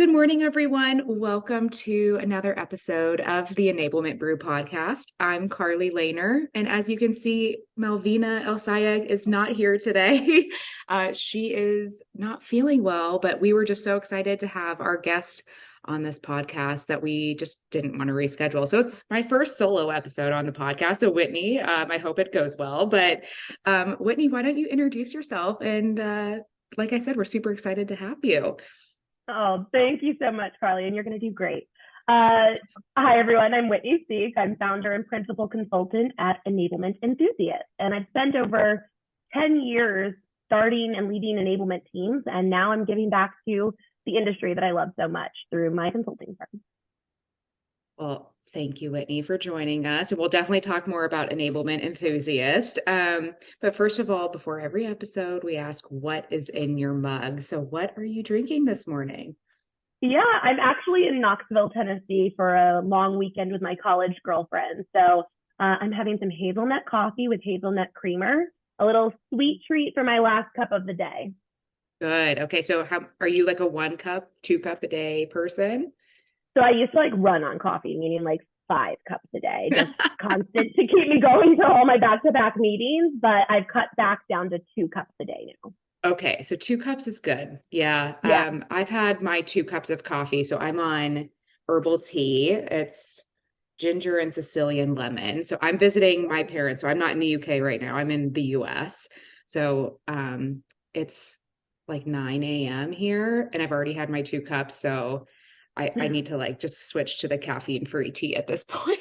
Good morning, everyone. Welcome to another episode of the Enablement Brew podcast. I'm Carly Lehner, and as you can see, Malvina El Sayeg is not here today. She is not feeling well, but we were just so excited to have our guest on this podcast that we just didn't want to reschedule. So it's my first solo episode on the podcast. So Whitney, I hope it goes well. But Whitney, why don't you introduce yourself? And like I said, we're super excited to have you. Oh, thank you so much, Carly, and you're going to do great. Hi, everyone. I'm Whitney Sieck. I'm founder and principal consultant at Enablement Enthusiast, and I've spent over 10 years starting and leading enablement teams, and now I'm giving back to the industry that I love so much through my consulting firm. Well, thank you, Whitney, for joining us. And we'll definitely talk more about Enablement Enthusiast. But first of all, before every episode, we ask what is in your mug. So what are you drinking this morning? Yeah, I'm actually in Knoxville, Tennessee for a long weekend with my college girlfriend. So I'm having some hazelnut coffee with hazelnut creamer, a little sweet treat for my last cup of the day. Good. Okay. So how are you, like a 1 cup, 2 cup a day person? So I used to like run on coffee, meaning like 5 cups a day, just constant to keep me going to all my back-to-back meetings. But I've cut back down to 2 cups a day now. Okay, so 2 cups is good. Yeah. Yeah. I've had my 2 cups of coffee. So I'm on herbal tea. It's ginger and Sicilian lemon. So I'm visiting my parents. So I'm not in the UK right now. I'm in the US. So it's like 9 a.m. here and I've already had my 2 cups. So I need to like just switch to the caffeine free tea at this point.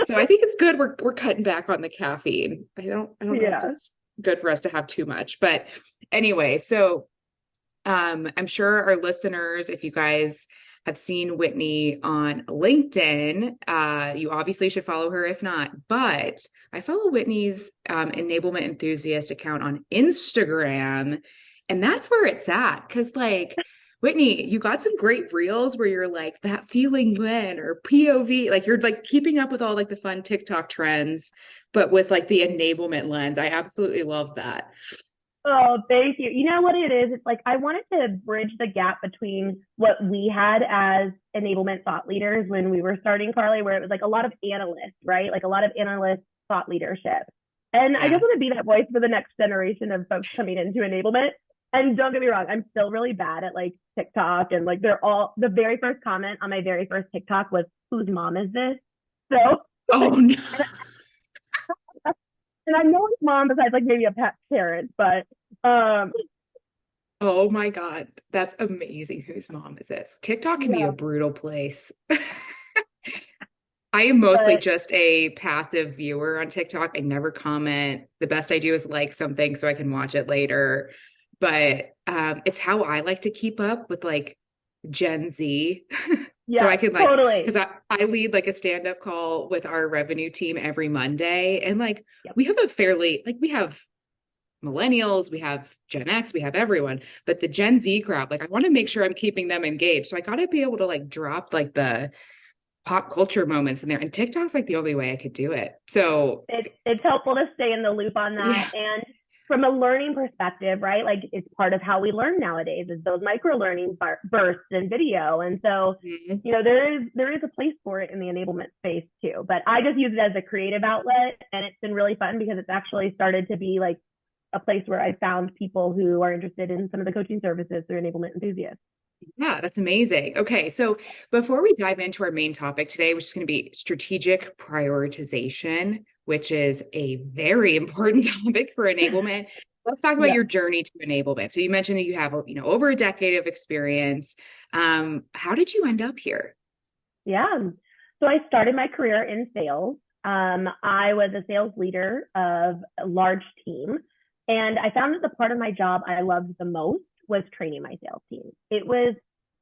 So I think it's good. We're cutting back on the caffeine. I don't know if Yeah. it's good for us to have too much, but anyway, so I'm sure our listeners, if you guys have seen Whitney on LinkedIn, you obviously should follow her if not, but I follow Whitney's Enablement Enthusiast account on Instagram, and that's where it's at. Because like Whitney, you got some great reels where you're like that feeling when or POV, like you're like keeping up with all like the fun TikTok trends, but with like the enablement lens. I absolutely love that. Oh, thank you. You know what it is? It's like I wanted to bridge the gap between what we had as enablement thought leaders when we were starting, Carly, where it was like a lot of analysts, right? Like a lot of analyst thought leadership. And I Yeah. just want to be that voice for the next generation of folks coming into enablement. And don't get me wrong, I'm still really bad at like TikTok and like they're all the very first comment on my very first TikTok was, "Whose mom is this?" So Oh like, no. and I know it's mom besides like maybe a pet parent, but um Oh my God. That's amazing. Whose mom is this? TikTok can be a yeah, brutal place. I am mostly but just a passive viewer on TikTok. I never comment. The best I do is like something so I can watch it later. But it's how I like to keep up with like Gen Z. So I yeah, can like, because totally. I lead like a stand-up call with our revenue team every Monday. And like Yep. we have a fairly like we have millennials, we have Gen X, we have everyone, but the Gen Z crowd, like I want to make sure I'm keeping them engaged. So I gotta be able to like drop like the pop culture moments in there. And TikTok's like the only way I could do it. So It's helpful to stay in the loop on that. yeah. And from a learning perspective, right? Like it's part of how we learn nowadays is those micro learning bursts in video. And so, Mhm. there is a place for it in the enablement space too. But I just use it as a creative outlet, and it's been really fun because it's actually started to be like a place where I found people who are interested in some of the coaching services through Enablement Enthusiasts. Yeah, that's amazing. Okay, so before we dive into our main topic today, which is going to be strategic prioritization, which is a very important topic for enablement, let's talk about Yeah. your journey to enablement. So you mentioned that you have, over a decade of experience. How did you end up here? Yeah. So I started my career in sales. I was a sales leader of a large team. And I found that the part of my job I loved the most was training my sales team. It was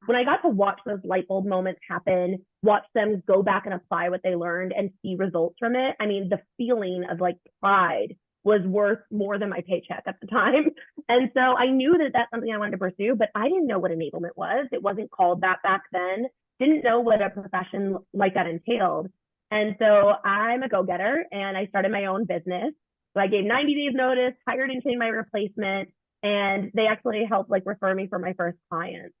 when I got to watch those light bulb moments happen, watch them go back and apply what they learned and see results from it. I mean, the feeling of like pride was worth more than my paycheck at the time. And so I knew that that's something I wanted to pursue, but I didn't know what enablement was. It wasn't called that back then. Didn't know what a profession like that entailed. And so I'm a go-getter and I started my own business. So I gave 90 days notice, hired and trained my replacement, and they actually helped like refer me for my first client.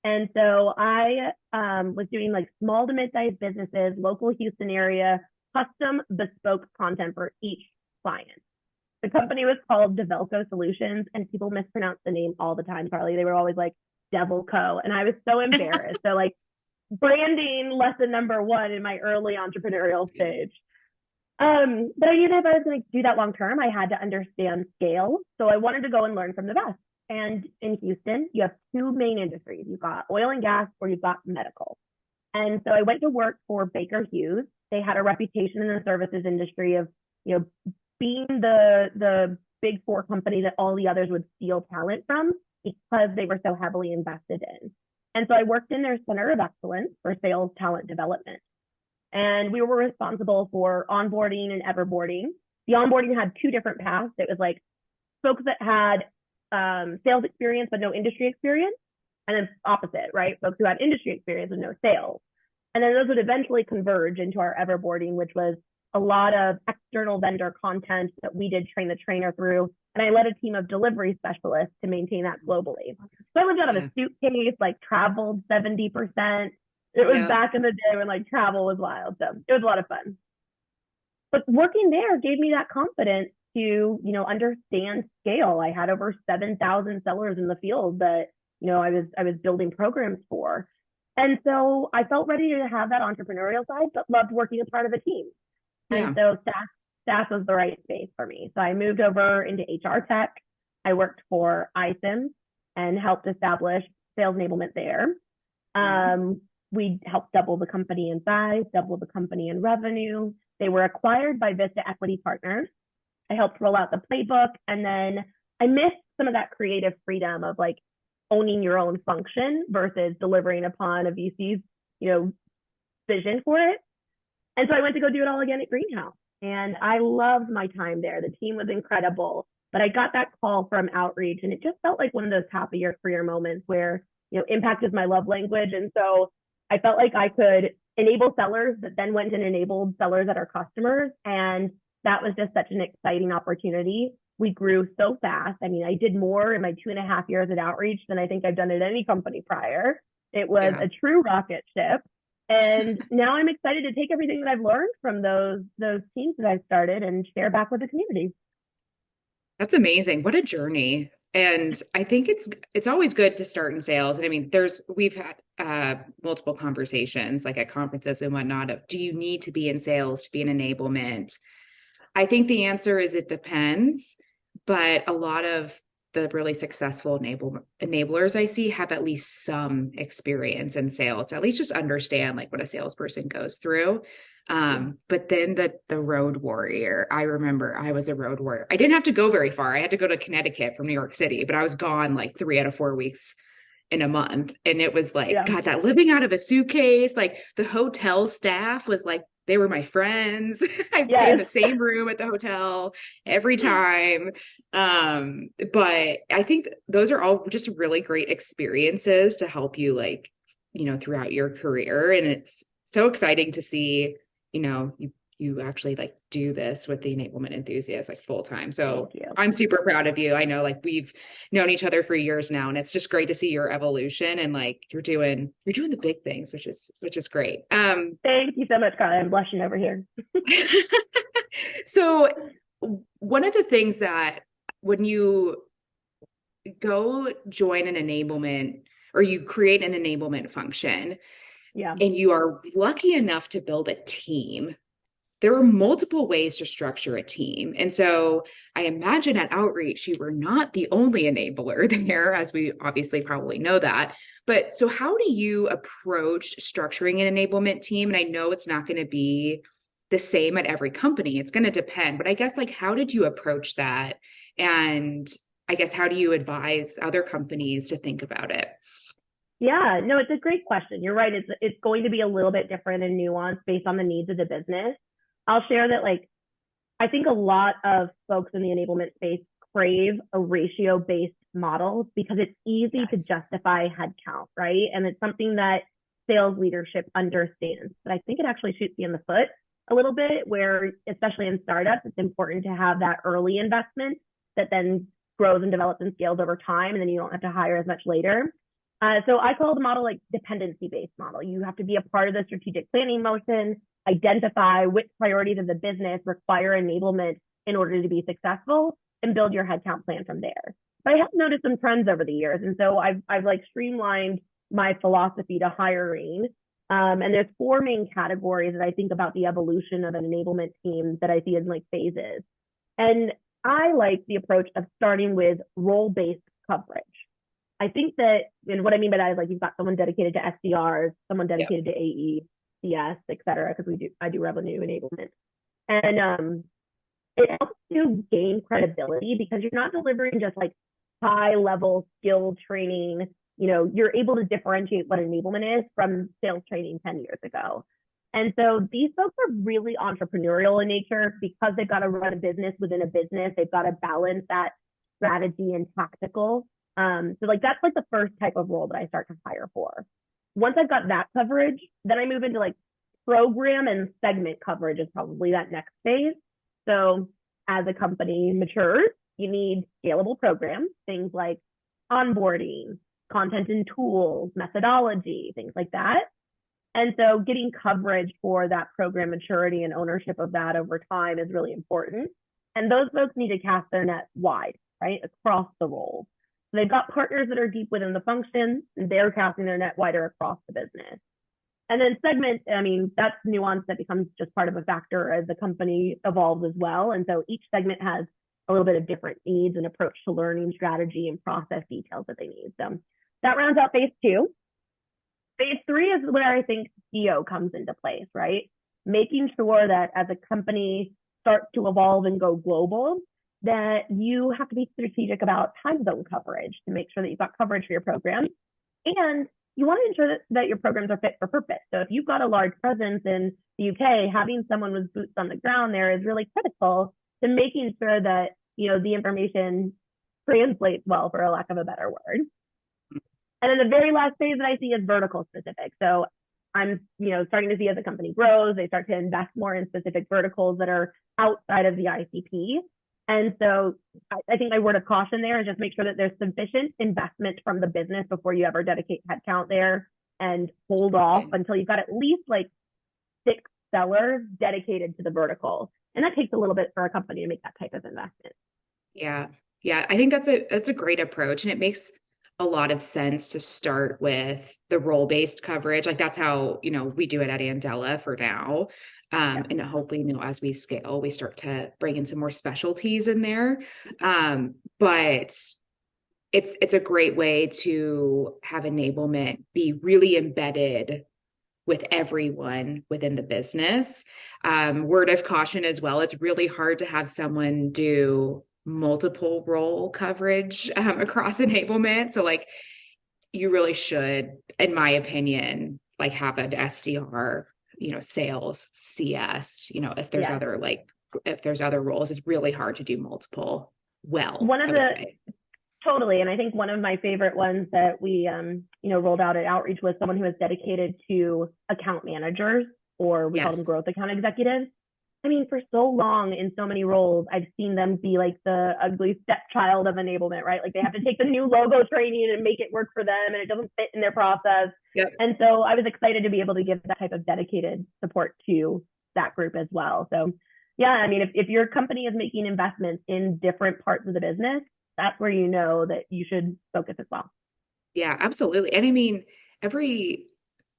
And so I was doing like small to mid-sized businesses, local Houston area, custom bespoke content for each client. The company was called Develco Solutions, and people mispronounce the name all the time, Carly. They were always like Devil Co. And I was so embarrassed. So like branding lesson number one in my early entrepreneurial stage. But I knew that if I was going to do that long term, I had to understand scale. So I wanted to go and learn from the best. And in Houston, you have two main industries. You've got oil and gas, or you've got medical. And so I went to work for Baker Hughes. They had a reputation in the services industry of, being the big four company that all the others would steal talent from because they were so heavily invested in. And so I worked in their center of excellence for sales talent development. And we were responsible for onboarding and everboarding. The onboarding had two different paths. It was like folks that had sales experience but no industry experience, and then opposite, right? Folks who had industry experience with no sales. And then those would eventually converge into our everboarding, which was a lot of external vendor content that we did train the trainer through. And I led a team of delivery specialists to maintain that globally. So I lived out of a suitcase, like traveled 70%. It was back in the day when like travel was wild. So it was a lot of fun. But working there gave me that confidence to, understand scale. I had over 7,000 sellers in the field that, I was building programs for. And so I felt ready to have that entrepreneurial side, but loved working as part of a team. And so SaaS was the right space for me. So I moved over into HR tech. I worked for iSIM and helped establish sales enablement there. We helped double the company in size, double the company in revenue. They were acquired by Vista Equity Partners. I helped roll out the playbook. And then I missed some of that creative freedom of like owning your own function versus delivering upon a VC's, vision for it. And so I went to go do it all again at Greenhouse. And I loved my time there. The team was incredible. But I got that call from outreach, and it just felt like one of those top of your career moments where, impact is my love language. And so I felt like I could enable sellers that then went and enabled sellers that are customers. And that was just such an exciting opportunity. We grew so fast. I mean, I did more in my 2.5 years at outreach than I think I've done at any company prior. It was a true rocket ship. And now I'm excited to take everything that I've learned from those teams that I've started and share back with the community. That's amazing. What a journey. And I think it's always good to start in sales. And I mean, we've had multiple conversations like at conferences and whatnot of, do you need to be in sales to be in enablement? I think the answer is it depends, but a lot of the really successful enablers I see have at least some experience in sales, at least just understand like what a salesperson goes through. But then the road warrior, I remember I was a road warrior. I didn't have to go very far. I had to go to Connecticut from New York City, but I was gone like 3 out of 4 weeks in a month. And it was like, God, that living out of a suitcase, like the hotel staff was like, they were my friends. I'd stay in the same room at the hotel every time. But I think those are all just really great experiences to help you like, throughout your career. And it's so exciting to see, you actually like do this with the Enablement Enthusiast like full time. So I'm super proud of you. I know like we've known each other for years now, and it's just great to see your evolution and like you're doing the big things, which is great. Thank you so much, Carly. I'm blushing over here. So one of the things that when you go join an enablement or you create an enablement function, and you are lucky enough to build a team, there are multiple ways to structure a team. And so I imagine at outreach, you were not the only enabler there, as we obviously probably know that. But so how do you approach structuring an enablement team? And I know it's not going to be the same at every company. It's going to depend. But I guess like, how did you approach that? And I guess, how do you advise other companies to think about it? Yeah, no, it's a great question. You're right. It's going to be a little bit different and nuanced based on the needs of the business. I'll share that like I think a lot of folks in the enablement space crave a ratio-based model because it's easy to justify headcount, right? And it's something that sales leadership understands. But I think it actually shoots you in the foot a little bit where, especially in startups, it's important to have that early investment that then grows and develops and scales over time, and then you don't have to hire as much later. So I call the model like dependency-based model. You have to be a part of the strategic planning motion, identify which priorities of the business require enablement in order to be successful, and build your headcount plan from there. But I have noticed some trends over the years, and so I've like streamlined my philosophy to hiring. And there's four main categories that I think about the evolution of an enablement team that I see as like phases. And I like the approach of starting with role-based coverage. I think that, and what I mean by that is like you've got someone dedicated to SDRs, someone Yep. dedicated to AE, CS, et cetera, because I do revenue enablement. And it helps you gain credibility because you're not delivering just like high level skill training. You know, you're able to differentiate what enablement is from sales training 10 years ago. And so these folks are really entrepreneurial in nature because they've got to run a business within a business. They've got to balance that strategy and tactical. So like that's like the first type of role that I start to hire for. Once I've got that coverage, then I move into like program and segment coverage is probably that next phase. So as a company matures, you need scalable programs, things like onboarding, content and tools, methodology, things like that. And so getting coverage for that program maturity and ownership of that over time is really important. And those folks need to cast their net wide, right, across the roles. So they've got partners that are deep within the function, and they're casting their net wider across the business. And then segment, I mean, that's nuance that becomes just part of a factor as the company evolves as well. And so each segment has a little bit of different needs and approach to learning strategy and process details that they need. So that rounds out phase two. Phase three is where I think CEO comes into place, right? Making sure that as a company starts to evolve and go global, that you have to be strategic about time zone coverage to make sure that you've got coverage for your program. And you want to ensure that your programs are fit for purpose. So if you've got a large presence in the UK, having someone with boots on the ground there is really critical to making sure that, you know, the information translates well, for a lack of a better word. And then the very last phase that I see is vertical specific. So I'm, you know, starting to see as the company grows, they start to invest more in specific verticals that are outside of the ICP. And so I think my word of caution there is just make sure that there's sufficient investment from the business before you ever dedicate headcount there, and hold off until you've got at least like 6 sellers dedicated to the vertical. And that takes a little bit for a company to make that type of investment. Yeah. Yeah. I think that's a great approach. And it makes a lot of sense to start with the role-based coverage. Like that's how, you know, we do it at Andela for now. Yeah. And hopefully, you know, as we scale, we start to bring in some more specialties in there. But it's a great way to have enablement be really embedded with everyone within the business. Word of caution as well, it's really hard to have someone do multiple role coverage across enablement. So like you really should, in my opinion, like have an SDR, you know, sales, CS, you know, Yeah. if there's other roles, it's really hard to do multiple well, One of I would the say. Totally. And I think one of my favorite ones that we, you know, rolled out at Outreach was someone who was dedicated to account managers, or we call them Yes. growth account executives. I mean, for so long in so many roles, I've seen them be like the ugly stepchild of enablement, right? Like they have to take the new logo training and make it work for them, and it doesn't fit in their process. Yep. And so I was excited to be able to give that type of dedicated support to that group as well. So yeah, I mean, if your company is making investments in different parts of the business, that's where you know that you should focus as well. Yeah, absolutely. And I mean,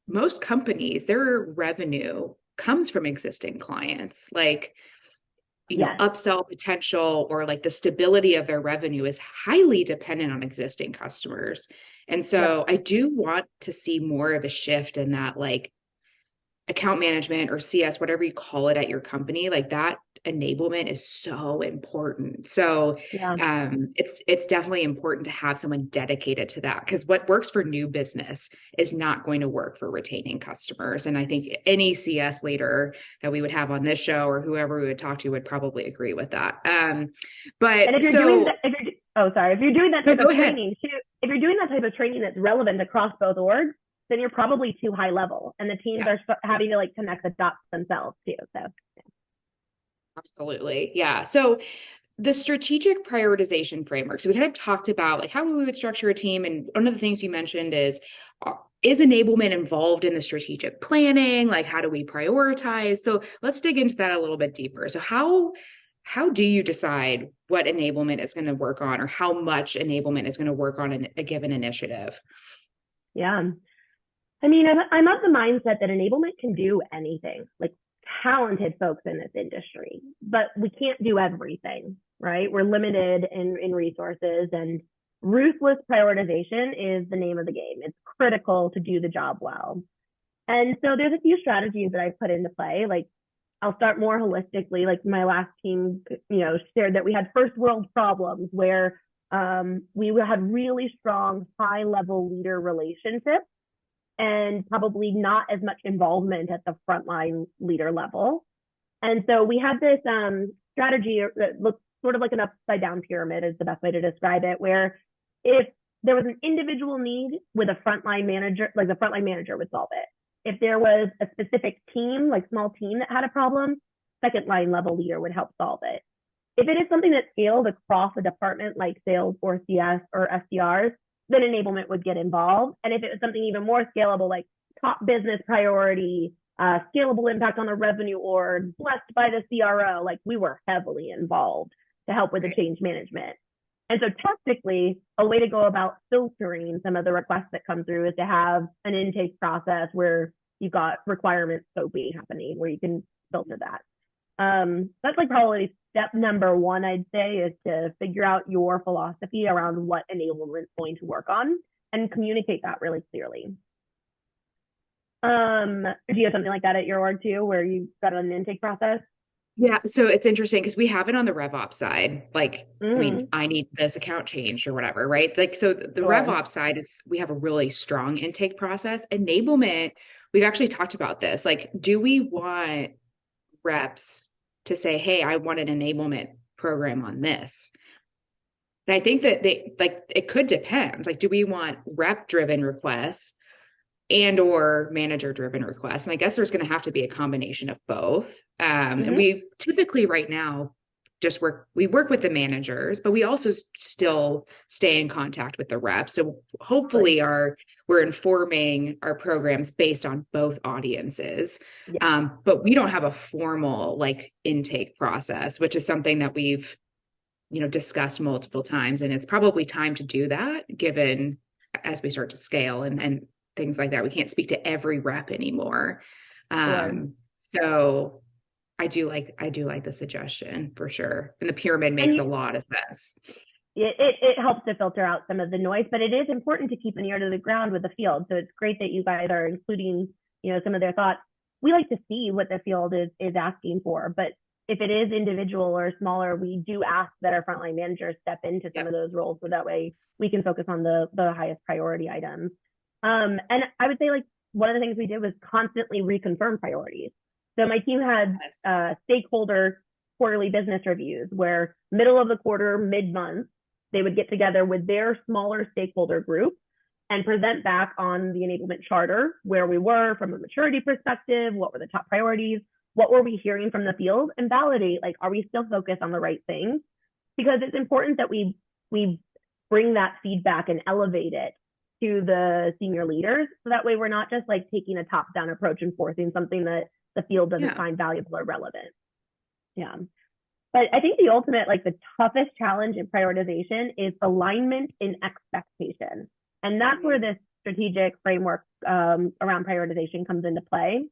most companies, their revenue comes from existing clients. Like, you know, Yes. upsell potential or like the stability of their revenue is highly dependent on existing customers. And Yep. so I do want to see more of a shift in that, like account management or CS, whatever you call it at your company, like that enablement is so important. So Yeah. it's definitely important to have someone dedicated to that, because what works for new business is not going to work for retaining customers. And I think any CS leader that we would have on this show or whoever we would talk to would probably agree with that. And if But you're doing so that, if you're doing that no, type go of ahead. training too, if you're doing that type of training that's relevant across both orgs, then you're probably too high level, and the teams Yeah, are having to like connect the dots themselves too. So absolutely. Yeah. So the strategic prioritization framework. So we kind of talked about like how we would structure a team. And one of the things you mentioned is enablement involved in the strategic planning? Like how do we prioritize? So let's dig into that a little bit deeper. So how do you decide what enablement is going to work on or how much enablement is going to work on a given initiative? Yeah. I mean, I'm of the mindset that enablement can do anything, like talented folks in this industry, but we can't do everything, right? We're limited in resources, and ruthless prioritization is the name of the game. It's critical to do the job well. And so there's a few strategies that I've put into play. Like I'll start more holistically. Like my last team, shared that we had first world problems where we had really strong high level leader relationships and probably not as much involvement at the frontline leader level. And so we had this strategy that looks sort of like an upside down pyramid is the best way to describe it, where if there was an individual need with a frontline manager, like the frontline manager would solve it. If there was a specific team, like small team that had a problem, second line level leader would help solve it. If it is something that scaled across a department like sales or CS or SDRs, then enablement would get involved. And if it was something even more scalable, like top business priority, scalable impact on the revenue org, blessed by the CRO, like we were heavily involved to help with the change management. And so tactically, a way to go about filtering some of the requests that come through is to have an intake process where you've got requirement scoping happening, where you can filter that. That's like probably step number one, I'd say, is to figure out your philosophy around what enablement is going to work on and communicate that really clearly. Do you have something like that at your org too, where you've got an intake process? Yeah, so it's interesting because we have it on the RevOps side. Like, I mean, I need this account changed or whatever, right? Like, so the Sure. RevOps side is we have a really strong intake process. Enablement, we've actually talked about this. Like, do we want reps to say, hey, I want an enablement program on this? And I think that they like it could depend. Like, do we want rep driven requests and or manager driven requests? And I guess there's going to have to be a combination of both. And we typically right now we work with the managers, but we also still stay in contact with the reps. So hopefully we're informing our programs based on both audiences. Yeah. But we don't have a formal like intake process, which is something that we've discussed multiple times. And it's probably time to do that given as we start to scale and things like that. We can't speak to every rep anymore. Sure. So I do like the suggestion for sure. And the pyramid And makes a lot of sense. it helps to filter out some of the noise, but it is important to keep an ear to the ground with the field. So it's great that you guys are including, some of their thoughts. We like to see what the field is asking for, but if it is individual or smaller, we do ask that our frontline managers step into some of those roles so that way we can focus on the highest priority items. And I would say like one of the things we did was constantly reconfirm priorities. So my team had stakeholder quarterly business reviews where middle of the quarter, mid-month, they would get together with their smaller stakeholder group and present back on the enablement charter, where we were from a maturity perspective, what were the top priorities, what were we hearing from the field, and validate, like, are we still focused on the right things? Because it's important that we bring that feedback and elevate it to the senior leaders. So that way we're not just like taking a top-down approach and forcing something that the field doesn't find valuable or relevant. Yeah. But I think the ultimate, like the toughest challenge in prioritization is alignment in expectation. And that's where this strategic framework around prioritization comes into play.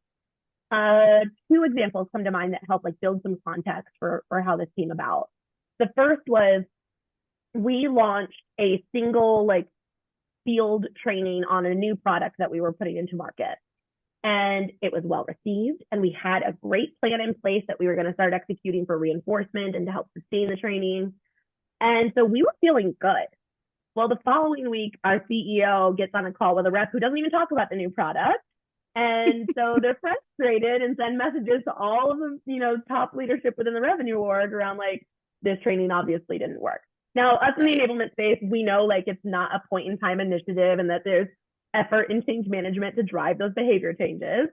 Two examples come to mind that help like build some context for how this came about. The first was we launched a single like field training on a new product that we were putting into market. And it was well received. And we had a great plan in place that we were going to start executing for reinforcement and to help sustain the training. And so we were feeling good. Well, the following week, our CEO gets on a call with a rep who doesn't even talk about the new product. And so they're frustrated and send messages to all of the, top leadership within the revenue org around like, this training obviously didn't work. Now, us in the enablement space, we know like it's not a point in time initiative and that there's effort in change management to drive those behavior changes.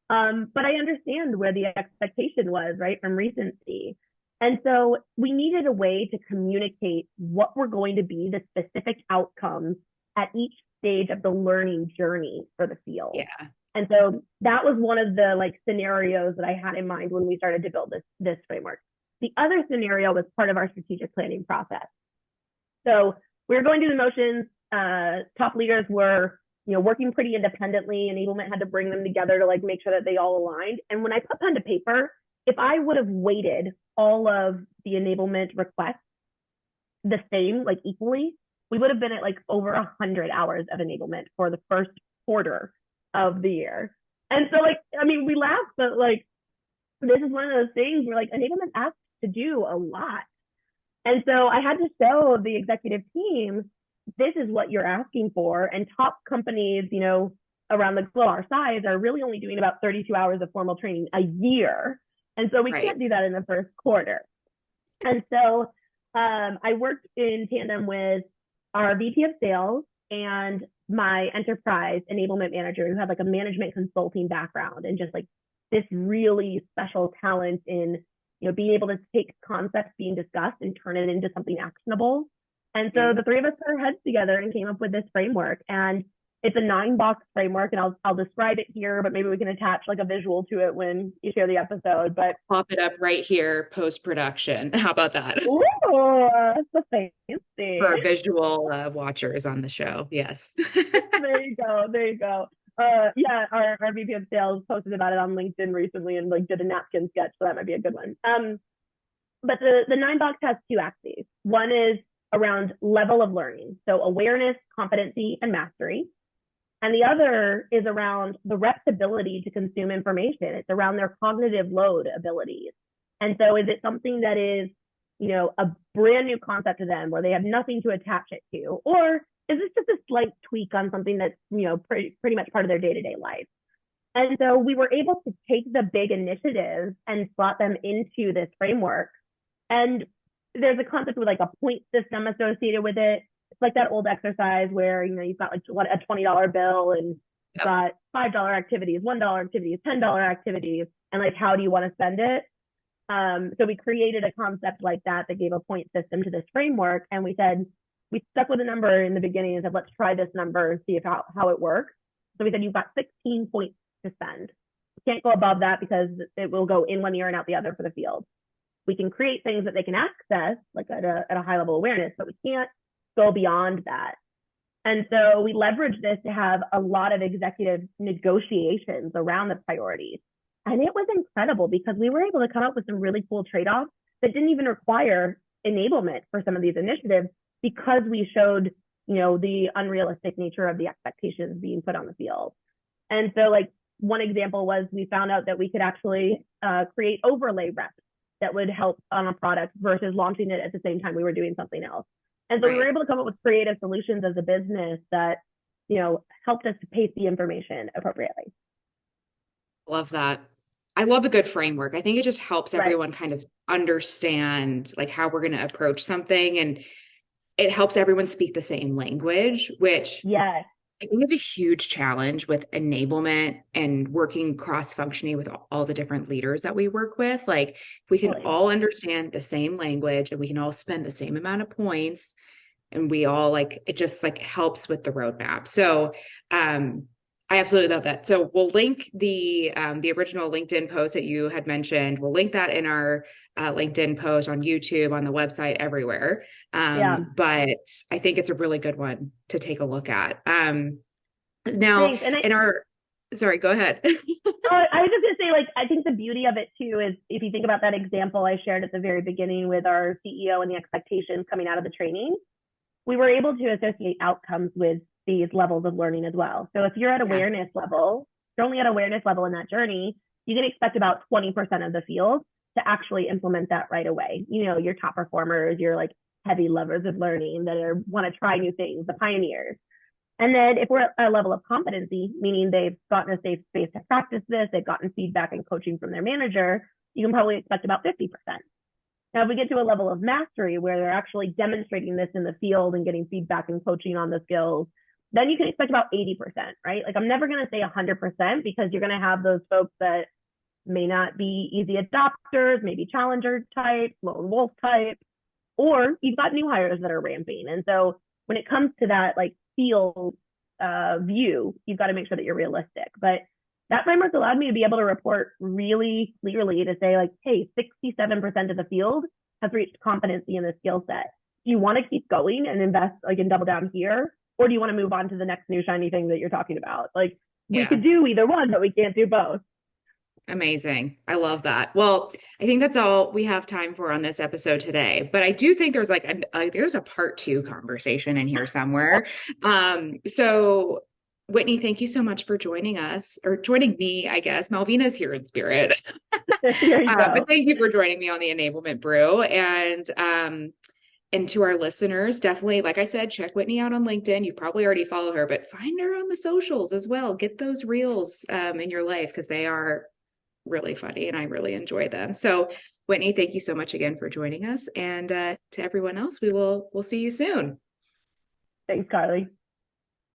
But I understand where the expectation was, right, from recency. And so we needed a way to communicate what were going to be the specific outcomes at each stage of the learning journey for the field. Yeah. And so that was one of the like scenarios that I had in mind when we started to build this framework. The other scenario was part of our strategic planning process. So we were going through the motions. Top leaders were, working pretty independently. Enablement had to bring them together to like make sure that they all aligned. And when I put pen to paper, if I would have weighted all of the enablement requests the same, like equally, we would have been at like over 100 hours of enablement for the first quarter of the year. And so, like, I mean, we laugh, but like, this is one of those things where like enablement asks to do a lot. And so I had to show the executive team, this is what you're asking for. And top companies, around the globe our size are really only doing about 32 hours of formal training a year. And so we Right. can't do that in the first quarter. And so I worked in tandem with our VP of sales and my enterprise enablement manager who had like a management consulting background and just like this really special talent in being able to take concepts being discussed and turn it into something actionable. And so the three of us put our heads together and came up with this framework. And it's a 9-box framework, and I'll describe it here, but maybe we can attach like a visual to it when you share the episode. But Pop it up right here post production. How about that? ooh, that's fancy. For our visual watchers on the show. Yes. There you go. There you go. Yeah, our VP of sales posted about it on LinkedIn recently and like did a napkin sketch, so that might be a good one. But the 9-box has 2 axes. One is around level of learning, so awareness, competency, and mastery. And the other is around the rep's ability to consume information. It's around their cognitive load abilities. And so is it something that is, a brand new concept to them where they have nothing to attach it to? Or is this just a slight tweak on something that's, pretty much part of their day-to-day life? And so we were able to take the big initiatives and slot them into this framework. And there's a concept with like a point system associated with it. It's like that old exercise where, you've got like a $20 bill and you've got $5 activities, $1 activities, $10 activities, and like, how do you want to spend it? So we created a concept like that gave a point system to this framework. And we said, we stuck with a number in the beginning and said, let's try this number and see how it works. So we said, you've got 16 points to spend. You can't go above that because it will go in one ear and out the other for the field. We can create things that they can access, like at a high level awareness, but we can't go beyond that. And so we leveraged this to have a lot of executive negotiations around the priorities. And it was incredible because we were able to come up with some really cool trade-offs that didn't even require enablement for some of these initiatives because we showed, the unrealistic nature of the expectations being put on the field. And so like one example was we found out that we could actually create overlay reps that would help on a product versus launching it at the same time we were doing something else. And so we were able to come up with creative solutions as a business that, helped us to pace the information appropriately. Love that. I love a good framework. I think it just helps everyone kind of understand like how we're going to approach something, and it helps everyone speak the same language, which yes. I think is a huge challenge with enablement and working cross-functioning with all the different leaders that we work with. Like if we can all understand the same language and we can all spend the same amount of points, and we all like, it just like helps with the roadmap. So I absolutely love that. So we'll link the original LinkedIn post that you had mentioned. We'll link that in our LinkedIn post on YouTube, on the website, everywhere. But I think it's a really good one to take a look at. Now, sorry, go ahead. I was just going to say, like, I think the beauty of it too is if you think about that example I shared at the very beginning with our CEO and the expectations coming out of the training, we were able to associate outcomes with these levels of learning as well. So if you're at awareness level, you're only at awareness level in that journey, you can expect about 20% of the field to actually implement that right away. Your top performers, your like heavy lovers of learning that want to try new things, the pioneers. And then if we're at a level of competency, meaning they've gotten a safe space to practice this, they've gotten feedback and coaching from their manager, you can probably expect about 50%. Now, if we get to a level of mastery where they're actually demonstrating this in the field and getting feedback and coaching on the skills, then you can expect about 80%, right? Like I'm never going to say 100% because you're going to have those folks that may not be easy adopters, maybe challenger type, lone wolf type, or you've got new hires that are ramping. And so when it comes to that like field view, you've got to make sure that you're realistic. But that framework allowed me to be able to report really clearly to say like, hey, 67% of the field has reached competency in this skill set. Do you want to keep going and invest like and double down here? Or do you want to move on to the next new shiny thing that you're talking about? Like we Yeah. could do either one, but we can't do both. Amazing. I love that. Well, I think that's all we have time for on this episode today. But I do think there's like there's a part two conversation in here somewhere. So Whitney, thank you so much for joining us or joining me, I guess. Malvina's here in spirit. There you But go. thank you for joining me on the Enablement Brew. And to our listeners, definitely, like I said, check Whitney out on LinkedIn. You probably already follow her, but find her on the socials as well. Get those reels in your life because they are really funny and I really enjoy them. So Whitney, thank you so much again for joining us. And to everyone else, we'll see you soon. Thanks, Carly.